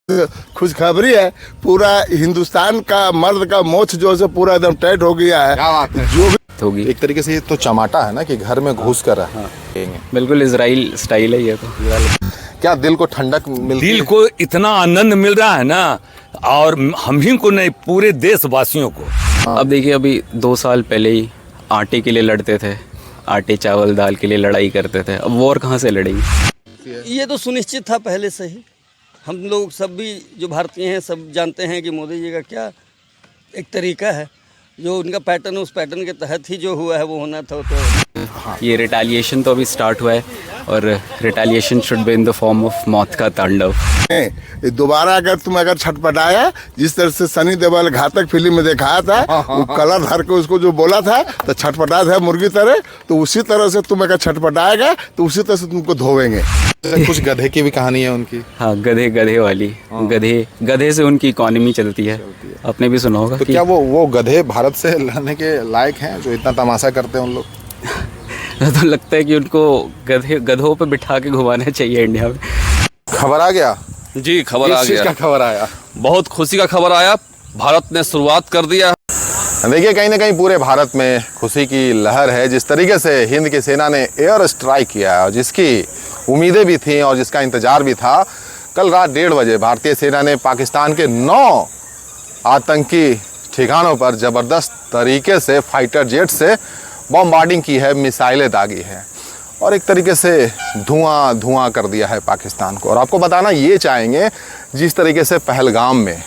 खुशखबरी है। पूरा हिंदुस्तान का मर्द का मोछ जो है पूरा एकदम टाइट हो गया है। क्या बात है। जो भी होगी एक तरीके से ये तो चमाटा है ना कि घर में घुस कर हाँ। बिल्कुल इजराइल स्टाइल है ये तो। क्या दिल को ठंडक मिलती दिल है? को इतना आनंद मिल रहा है ना, और हम ही को नहीं पूरे देशवासियों को। अब देखिए, अभी 2 साल पहले ही आटे के लिए लड़ते थे, आटे चावल दाल के लिए लड़ाई करते थे, अब वॉर कहाँ से लड़ेगी। ये तो सुनिश्चित था पहले से ही। हम लोग सब भी जो भारतीय हैं सब जानते हैं कि मोदी जी का क्या एक तरीका है, जो उनका पैटर्न, उस पैटर्न के तहत ही जो हुआ है वो होना था। तो ये रिटेलिएशन तो अभी स्टार्ट हुआ है, और retaliation should be in the form of मौत का तांडव। दोबारा अगर छटपटाया, जिस तरह से सनी देओल घातक फिल्म में दिखाया था, वो कलर धर के उसको जो बोला था तो छटपटाया था मुर्गी तरह, तो उसी तरह से तुम अगर छटपटाएगा तो उसी तरह से तुमको धोवेंगे। कुछ गधे की भी कहानी है उनकी। हाँ, गधे वाली। गधे से उनकी इकोनॉमी चलती है। आपने भी सुना होगा तो कि क्या वो गधे भारत से लड़ने के लायक हैं जो इतना तमाशा करते हैं उन लोग? तो लगता है कि उनको गधों पे बिठा के घुमाना चाहिए इंडिया में। खबर आ गया जी, खबर आ किस चीज गया। का खबर आया? बहुत खुशी का खबर आया, भारत ने शुरुआत कर दिया। देखिए, कहीं ना कहीं पूरे भारत में खुशी की लहर है। जिस तरीके से हिंद की सेना ने एयर स्ट्राइक किया और जिसकी उम्मीदें भी थीं और जिसका इंतजार भी था, कल रात 1:30 बजे भारतीय सेना ने पाकिस्तान के 9 आतंकी ठिकानों पर ज़बरदस्त तरीके से फाइटर जेट से बॉम्बार्डिंग की है, मिसाइलें दागी हैं और एक तरीके से धुआं कर दिया है पाकिस्तान को। और आपको बताना ये चाहेंगे, जिस तरीके से पहलगाम में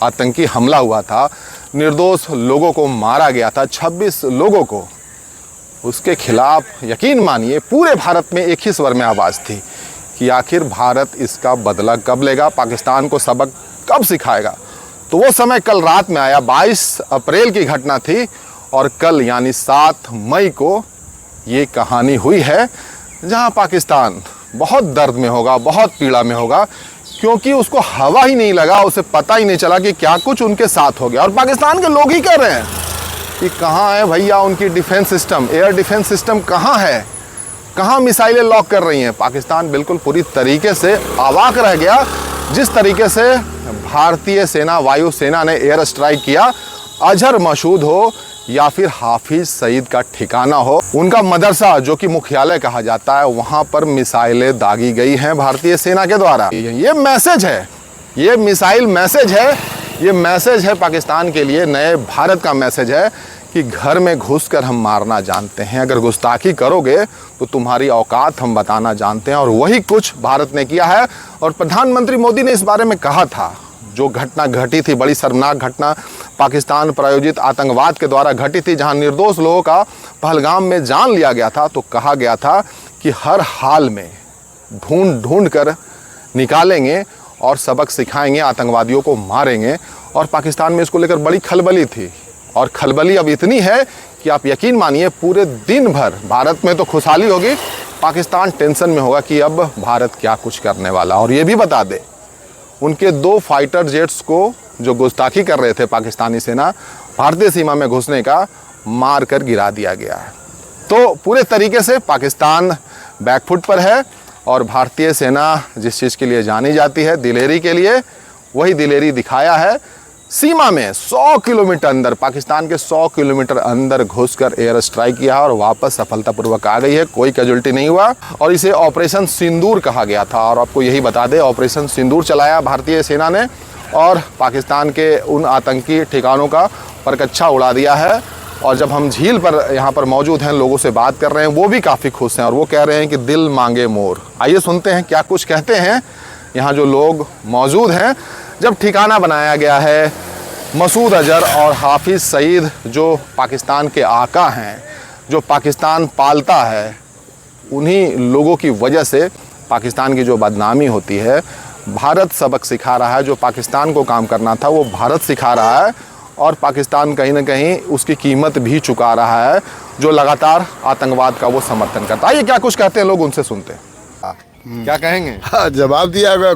आतंकी हमला हुआ था, निर्दोष लोगों को मारा गया था, 26 लोगों को, उसके खिलाफ यकीन मानिए पूरे भारत में एक ही स्वर में आवाज़ थी कि आखिर भारत इसका बदला कब लेगा, पाकिस्तान को सबक कब सिखाएगा। तो वो समय कल रात में आया। 22 अप्रैल की घटना थी और कल यानी 7 मई को ये कहानी हुई है, जहां पाकिस्तान बहुत दर्द में होगा, बहुत पीड़ा में होगा, क्योंकि उसको हवा ही नहीं लगा, उसे पता ही नहीं चला कि क्या कुछ उनके साथ हो गया। और पाकिस्तान के लोग ही कह रहे हैं कि कहाँ है भैया उनकी defence system, air defence system कहाँ है, कहाँ मिसाइलें लॉक कर रही हैं। पाकिस्तान बिल्कुल पूरी तरीके से अवाक रह गया जिस तरीके से भारतीय सेना, वायु सेना ने एयर स्ट्राइक किया। अजहर मसूद हो या फिर हाफिज सईद का ठिकाना हो, उनका मदरसा जो कि मुख्यालय कहा जाता है, वहाँ पर मिसाइलें दागी गई हैं भारतीय सेना के द्वारा। ये मैसेज है, ये मिसाइल मैसेज है, ये मैसेज है पाकिस्तान के लिए, नए भारत का मैसेज है कि घर में घुसकर हम मारना जानते हैं, अगर गुस्ताखी करोगे तो तुम्हारी औकात हम बताना जानते हैं। और वही कुछ भारत ने किया है। और प्रधानमंत्री मोदी ने इस बारे में कहा था, जो घटना घटी थी, बड़ी शर्मनाक घटना पाकिस्तान प्रायोजित आतंकवाद के द्वारा घटी थी, जहां निर्दोष लोगों का पहलगाम में जान लिया गया था, तो कहा गया था कि हर हाल में ढूंढ कर निकालेंगे और सबक सिखाएंगे, आतंकवादियों को मारेंगे। और पाकिस्तान में इसको लेकर बड़ी खलबली थी, और खलबली अब इतनी है कि आप यकीन मानिए पूरे दिन भर भारत में तो खुशहाली होगी, पाकिस्तान टेंशन में होगा कि अब भारत क्या कुछ करने वाला। और ये भी बता दे, उनके 2 फाइटर जेट्स को जो गुस्ताखी कर रहे थे पाकिस्तानी सेना, भारतीय सीमा में घुसने का, मार कर गिरा दिया गया है। तो पूरे तरीके से पाकिस्तान बैकफुट पर है। और भारतीय सेना जिस चीज़ के लिए जानी जाती है, दिलेरी के लिए, वही दिलेरी दिखाया है। सीमा में 100 किलोमीटर अंदर, पाकिस्तान के 100 किलोमीटर अंदर घुसकर एयर स्ट्राइक किया और वापस सफलतापूर्वक आ गई है, कोई कैजुअल्टी नहीं हुआ। और इसे ऑपरेशन सिंदूर कहा गया था। और आपको यही बता दें, ऑपरेशन सिंदूर चलाया भारतीय सेना ने और पाकिस्तान के उन आतंकी ठिकानों का परकच्छा उड़ा दिया है। और जब हम झील पर यहाँ पर मौजूद हैं, लोगों से बात कर रहे हैं, वो भी काफ़ी खुश हैं और वो कह रहे हैं कि दिल मांगे मोर। आइए सुनते हैं क्या कुछ कहते हैं यहाँ जो लोग मौजूद हैं। जब ठिकाना बनाया गया है, मसूद अजहर और हाफिज सईद जो पाकिस्तान के आका हैं, जो पाकिस्तान पालता है, उन्हीं लोगों की वजह से पाकिस्तान की जो बदनामी होती है, भारत सबक सिखा रहा है। जो पाकिस्तान को काम करना था वो भारत सिखा रहा है, और पाकिस्तान कहीं ना कहीं उसकी कीमत भी चुका रहा है, जो लगातार आतंकवाद का वो समर्थन करता है। ये क्या कुछ कहते हैं लोग, उनसे सुनते हैं। क्या कहेंगे? हाँ, जवाब दिया होगा।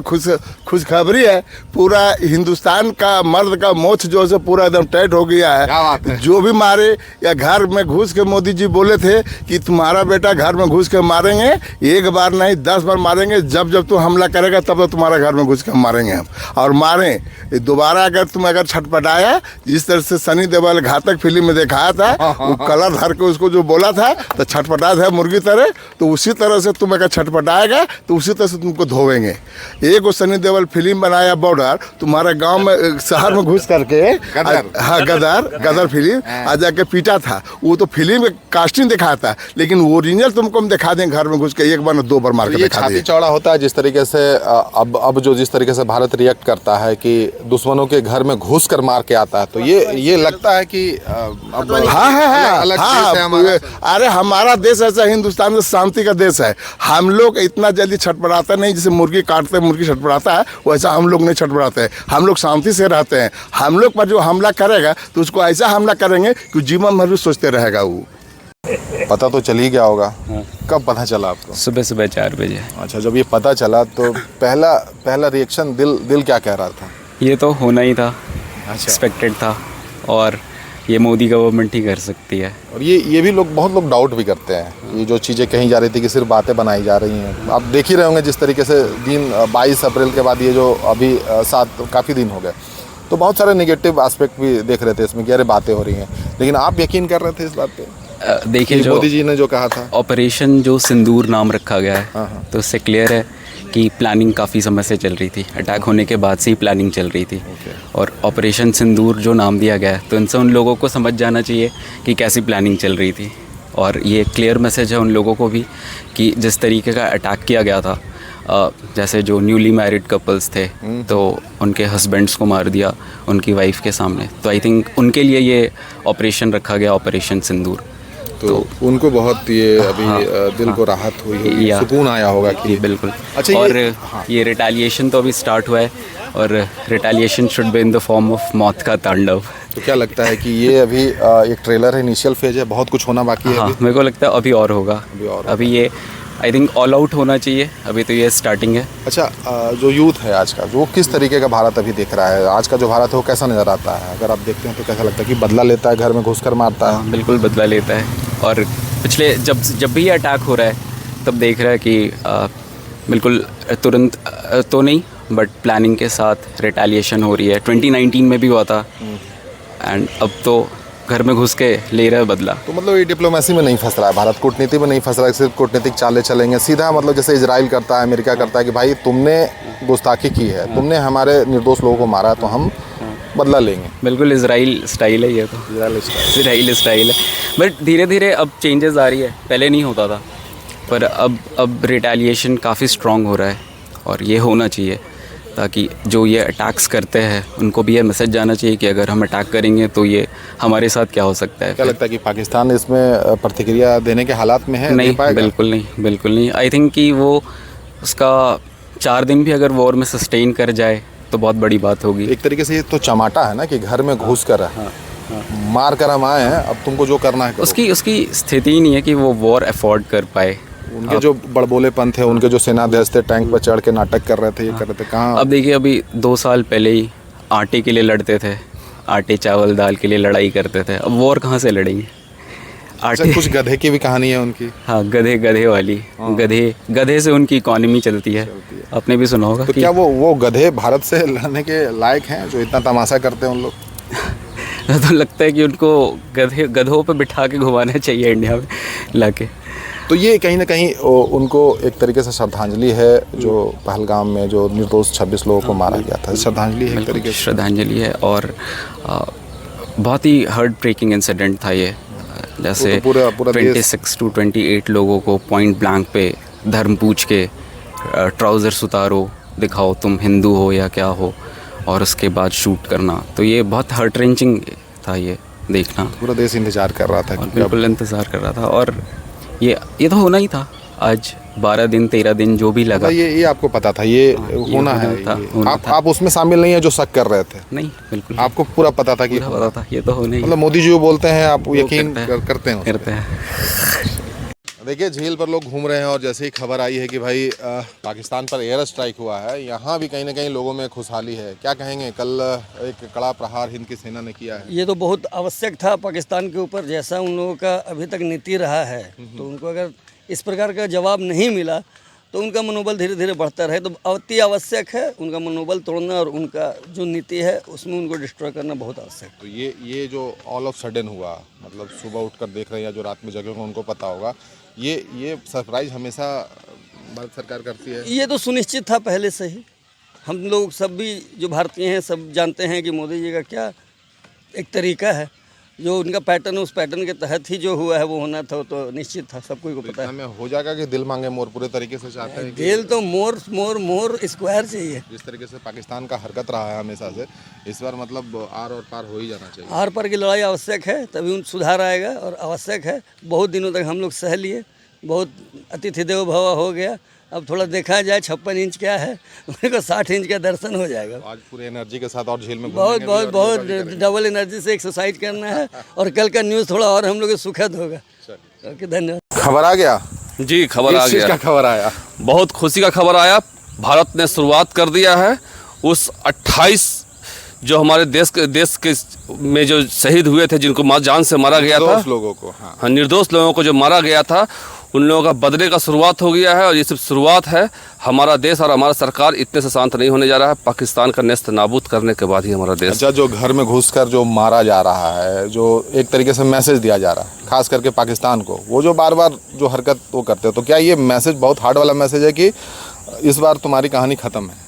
खुशखबरी है, पूरा हिंदुस्तान का मर्द का मोछ जो है पूरा एकदम टाइट हो गया क्या बात है। है? जो भी मारे या घर में घुस के, मोदी जी बोले थे कि तुम्हारा बेटा घर में घुस के मारेंगे, एक बार नहीं 10 बार मारेंगे, जब जब तू हमला करेगा तब तब तुम्हारा घर में घुस के मारेंगे हम, और मारें दोबारा। अगर छटपटाया, जिस तरह से सनी देओल घातक फिल्म में दिखाया था, वो कलर धर के उसको जो बोला था तो छटपटा था मुर्गी तरह, तो उसी तरह से तुम अगर छटपटाएगा तो उसी तरह से तुमको धोवेंगे। एक वो सनी देओल फिल्म बनाया बॉर्डर, तुम्हारे गांव में शहर में घुस करके, हाँ गदर फिल्म आ जाके पीटा था। वो तो फिल्म में कास्टिंग दिखाया था, लेकिन ओरिजिनल तुमको हम दिखा दें घर में घुस के 1 बार 2 बार मार के ये दिखा छाती दें। चौड़ा होता है जिस तरीके से अब जो जिस तरीके से भारत रिएक्ट करता है कि दुश्मनों के घर में घुस कर मार के आता है, तो ये लगता है कि अब हाँ, अलग देश है हमारा। अरे हमारा देश ऐसा, हिंदुस्तान में शांति का देश है। हम लोग इतना जल्दी छटपटाते नहीं, जैसे मुर्गी काटते हैं मुर्गी छटपटाता है, वैसा हम लोग नहीं छटपटाते हैं। हम लोग शांति से रहते हैं। हम लोग पर जो हमला करेगा तो उसको ऐसा हमला करेंगे कि जीवन भर भी सोचते रहेगा। वो पता तो चल ही गया होगा। कब पता चला आपको? सुबह सुबह 4 बजे। अच्छा, जब ये पता चला तो पहला रिएक्शन दिल क्या कह रहा था? ये तो होना ही था, अच्छा। एक्सपेक्टेड था, और ये मोदी गवर्नमेंट ही कर सकती है। और ये भी बहुत लोग डाउट भी करते हैं, ये जो चीज़ें कही जा रही थी कि सिर्फ बातें बनाई जा रही हैं। आप देख ही रहे होंगे जिस तरीके से 22 अप्रैल के बाद ये जो अभी 7 काफ़ी दिन हो गए, तो बहुत सारे नेगेटिव एस्पेक्ट भी देख रहे थे इसमें कि अरे बातें हो रही हैं, लेकिन आप यकीन कर रहे थे इस बात पे? देखिए, जो मोदी जी ने जो कहा था, ऑपरेशन जो सिंदूर नाम रखा गया है, हाँ। तो उससे क्लियर है कि प्लानिंग काफ़ी समय से चल रही थी। अटैक होने के बाद से ही प्लानिंग चल रही थी। और ऑपरेशन सिंदूर जो नाम दिया गया है, तो इनसे उन लोगों को समझ जाना चाहिए कि कैसी प्लानिंग चल रही थी। और ये क्लियर मैसेज है उन लोगों को भी कि जिस तरीके का अटैक किया गया था, जैसे जो न्यूली मैरिड कपल्स थे तो उनके हस्बैंड्स को मार दिया उनकी वाइफ के सामने, तो आई थिंक उनके लिए ये ऑपरेशन रखा गया, ऑपरेशन सिंदूर। तो उनको बहुत ये अभी दिल को राहत हुई होगी, सुकून आया होगा कि बिल्कुल। अच्छा, और ये रिटेलिएशन तो अभी स्टार्ट हुआ है, और retaliation should be in the form of मौत का तांडव। तो क्या लगता है कि ये अभी एक ट्रेलर है, इनिशियल फेज है, बहुत कुछ होना बाकी है? हाँ, मेरे को लगता है अभी और होगा। अभी ये आई थिंक ऑल आउट होना चाहिए, अभी तो ये स्टार्टिंग है। अच्छा, जो यूथ है आज का, जो किस तरीके का भारत अभी देख रहा है, आज का जो भारत है वो कैसा नज़र आता है? अगर आप देखते हैं तो कैसा लगता है कि बदला लेता है, घर में घुसकर मारता है? हाँ, बिल्कुल बदला लेता है। और पिछले जब भी ये अटैक हो रहा है तब देख रहा है कि बिल्कुल तुरंत तो नहीं, बट प्लानिंग के साथ रिटेलिएशन हो रही है। 2019 में भी हुआ था, एंड अब तो घर में घुस के ले रहा है बदला। तो मतलब ये डिप्लोमेसी में नहीं फंस रहा है भारत, कूटनीति में नहीं फंस रहा है, सिर्फ कूटनीतिक चालें चलेंगे सीधा, मतलब जैसे इजराइल करता है, अमेरिका करता है कि भाई तुमने गुस्ताखी की है, तुमने हमारे निर्दोष लोगों को मारा है, तो हम बदला लेंगे। बिल्कुल इजराइल स्टाइल है ये तो, इजराइल स्टाइल है। बट धीरे धीरे अब चेंजेस आ रही है, पहले नहीं होता था, पर अब रिटेलिएशन काफ़ी स्ट्रॉन्ग हो रहा है, और ये होना चाहिए ताकि जो ये अटैक्स करते हैं उनको भी ये मैसेज जाना चाहिए कि अगर हम अटैक करेंगे तो ये हमारे साथ क्या हो सकता है। क्या लगता है कि पाकिस्तान इसमें प्रतिक्रिया देने के हालात में है? नहीं, बिल्कुल नहीं। आई थिंक कि वो उसका 4 दिन भी अगर वॉर में सस्टेन कर जाए तो बहुत बड़ी बात होगी। एक तरीके से ये तो चमाटा है ना कि घर में घुस कर मार कर हम आए हैं, अब तुमको जो करना है करो। उसकी स्थिति ही नहीं है कि वो वॉर अफोर्ड कर पाए। उनके जो बड़बोलेपन थे, उनके जो सेनाध्यक्ष थे, टैंक पर चढ़ के नाटक कर रहे थे, ये कर रहे थे, कहाँ? अब देखिए, अभी 2 साल पहले ही आटे के लिए लड़ते थे, आटे चावल दाल के लिए लड़ाई करते थे, अब वॉर कहाँ से लड़ेंगे? आटे कुछ गधे की भी कहानी है उनकी। हाँ, गधे वाली, गधे से उनकी इकोनॉमी चलती है। आपने भी सुना होगा। तो क्या वो गधे भारत से लड़ने के लायक हैं जो इतना तमाशा करते हैं उन लोग? तो लगता है कि उनको गधों पे बिठा के घुमाना चाहिए इंडिया में लाके। तो ये कहीं ना कहीं उनको एक तरीके से श्रद्धांजलि है, जो पहलगाम में जो निर्दोष 26 लोगों को मारा गया था, श्रद्धांजलि है एक तरीके से। श्रद्धांजलि है, और बहुत ही हार्ट ब्रेकिंग इंसिडेंट था ये। जैसे तो पूरा 26 to 28 लोगों को पॉइंट ब्लैंक पे धर्म पूछ के ट्राउज़र्स उतारो, दिखाओ तुम हिंदू हो या क्या हो, और उसके बाद शूट करना, तो ये बहुत हार्ट रेंचिंग था ये देखना। पूरा देश इंतज़ार कर रहा था, बिल्कुल इंतज़ार कर रहा था, और ये तो होना ही था। आज 12 दिन 13 दिन जो भी लगा, ये आपको पता था ये होना है? आप उसमें शामिल नहीं है जो शक कर रहे थे? नहीं, बिल्कुल आपको पूरा पता था कि पता था ये तो होना ही। मतलब मोदी जी वो बोलते हैं, आप यकीन करते हैं? करते हैं। देखिए झील पर लोग घूम रहे हैं और जैसे ही खबर आई है कि भाई पाकिस्तान पर एयर स्ट्राइक हुआ है, यहाँ भी कहीं ना कहीं लोगों में खुशहाली है। क्या कहेंगे, कल एक कड़ा प्रहार हिंद की सेना ने किया है। ये तो बहुत आवश्यक था पाकिस्तान के ऊपर, जैसा उन लोगों का अभी तक नीति रहा है, तो उनको अगर इस प्रकार का जवाब नहीं मिला तो उनका मनोबल धीरे धीरे बढ़ता रहे, तो अति आवश्यक है उनका मनोबल तोड़ना और उनका जो नीति है उसमें उनको डिस्ट्रॉय करना बहुत आवश्यक है। तो ये जो ऑल ऑफ सडन हुआ, मतलब सुबह उठकर देख रहे हैं या जो रात में जगह होंगे उनको पता होगा, ये सरप्राइज हमेशा भारत सरकार करती है। ये तो सुनिश्चित था पहले से ही, हम लोग सब भी जो भारतीय हैं सब जानते हैं कि मोदी जी का क्या एक तरीका है, जो उनका पैटर्न है उस पैटर्न के तहत ही जो हुआ है वो होना था, तो निश्चित था, सबको को पता है। में हो जाएगा कि दिल मांगे मोर पूरे तरीके से चाहते हैं कि दिल तो मोर मोर मोर स्क्वायर चाहिए। जिस तरीके से पाकिस्तान का हरकत रहा है हमेशा से, इस बार मतलब आर और पार हो ही जाना चाहिए। आर पार की लड़ाई आवश्यक है, तभी उन सुधार आएगा और आवश्यक है। बहुत दिनों तक हम लोग सह लिए, बहुत अतिथि देवो भव हो गया, अब थोड़ा देखा जाए 56 इंच क्या है, उन्हीं को 60 इंच का दर्शन हो जाएगा। आज पूरे एनर्जी के साथ और झील में बहुत बहुत बहुत डबल एनर्जी से एक्सरसाइज करना है और कल का न्यूज़ थोड़ा और हम लोग को सुखद होगा। ओके, धन्यवाद। खबर आ गया जी, खबर आ किस चीज़ गया। का खबर आया? बहुत खुशी का खबर आया। भारत ने शुरुआत कर दिया है उस 28 जो हमारे देश के में जो शहीद हुए थे, जिनको जान से मारा गया था, निर्दोष लोगों को, हाँ, निर्दोष लोगों को जो मारा गया था, उन लोगों का बदले का शुरुआत हो गया है। और ये सिर्फ शुरुआत है। हमारा देश और हमारा सरकार इतने से शांत नहीं होने जा रहा है। पाकिस्तान का नेस्त नाबूद करने के बाद ही हमारा देश। अच्छा, जो घर में घुसकर जो मारा जा रहा है, जो एक तरीके से मैसेज दिया जा रहा है खास करके पाकिस्तान को, वो जो बार बार जो हरकत वो करते हो, तो क्या ये मैसेज बहुत हार्ड वाला मैसेज है कि इस बार तुम्हारी कहानी ख़त्म है?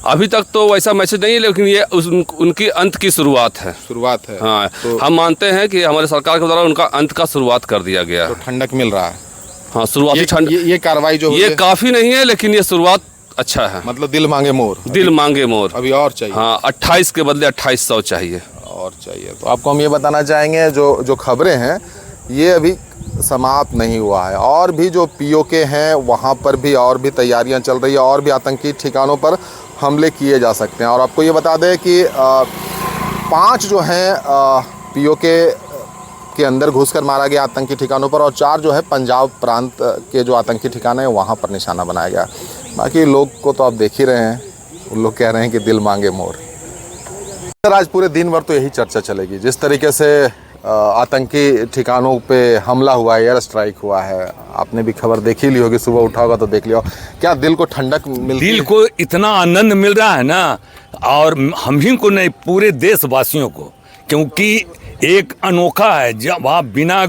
अभी तक तो वैसा मैसेज नहीं है, लेकिन ये उनकी अंत की शुरुआत है। शुरुआत है। हाँ, तो हम मानते हैं कि हमारे सरकार के द्वारा उनका अंत का शुरुआत कर दिया गया तो है। ठंडक मिल रहा है। हाँ, शुरुआती ठंड। ये कार्रवाई जो हुई ये है, काफी नहीं है, लेकिन ये शुरुआत अच्छा है। मतलब दिल मांगे मोर, दिल मांगे मोर। अभी और चाहिए। हाँ, 28 के बदले 2800 चाहिए और चाहिए। तो आपको हम ये बताना चाहेंगे, जो खबरें हैं ये अभी समाप्त नहीं हुआ है, और भी जो पीओके हैं वहाँ पर भी और भी तैयारियां चल रही है, और भी आतंकी ठिकानों पर हमले किए जा सकते हैं। और आपको ये बता दें कि 5 जो हैं पीओके के अंदर घुसकर मारा गया आतंकी ठिकानों पर, और 4 जो है पंजाब प्रांत के जो आतंकी ठिकाने हैं वहाँ पर निशाना बनाया गया। बाकी लोग को तो आप देख ही रहे हैं, उन लोग कह रहे हैं कि दिल मांगे मोर। सर, आज पूरे दिन भर तो यही चर्चा चलेगी, जिस तरीके से आतंकी ठिकानों पे हमला हुआ है, एयर स्ट्राइक हुआ है। आपने भी खबर देखी ली होगी, सुबह उठा होगा तो देख लिया। क्या दिल को ठंडक मिलती है? दिल को इतना आनंद मिल रहा है ना, और हम ही को नहीं, पूरे देशवासियों को, क्योंकि एक अनोखा है। जब आप बिना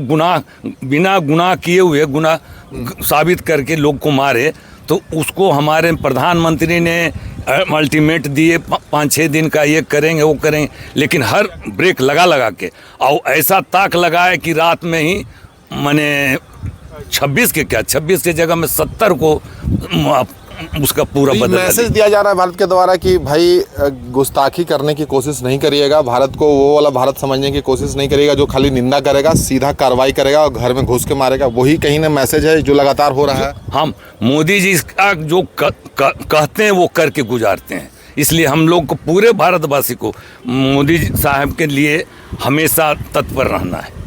गुनाह किए हुए गुनाह साबित करके लोग को मारे, तो उसको हमारे प्रधानमंत्री ने अल्टीमेट दिए 5-6 दिन का, ये करेंगे वो करेंगे, लेकिन हर ब्रेक लगा के, और ऐसा ताक लगाए कि रात में ही मैंने 26 के जगह में 70 को उसका पूरा बदल मैसेज दिया जा रहा है भारत के द्वारा कि भाई गुस्ताखी करने की कोशिश नहीं करिएगा, भारत को वो वाला भारत समझने की कोशिश नहीं करिएगा जो खाली निंदा करेगा, सीधा कार्रवाई करेगा और घर में घुस के मारेगा। वही कहीं ना मैसेज है जो लगातार हो रहा है। हम मोदी जी का जो कहते हैं वो करके गुजारते हैं, इसलिए हम लोग को, पूरे भारतवासी को मोदी साहब के लिए हमेशा तत्पर रहना है।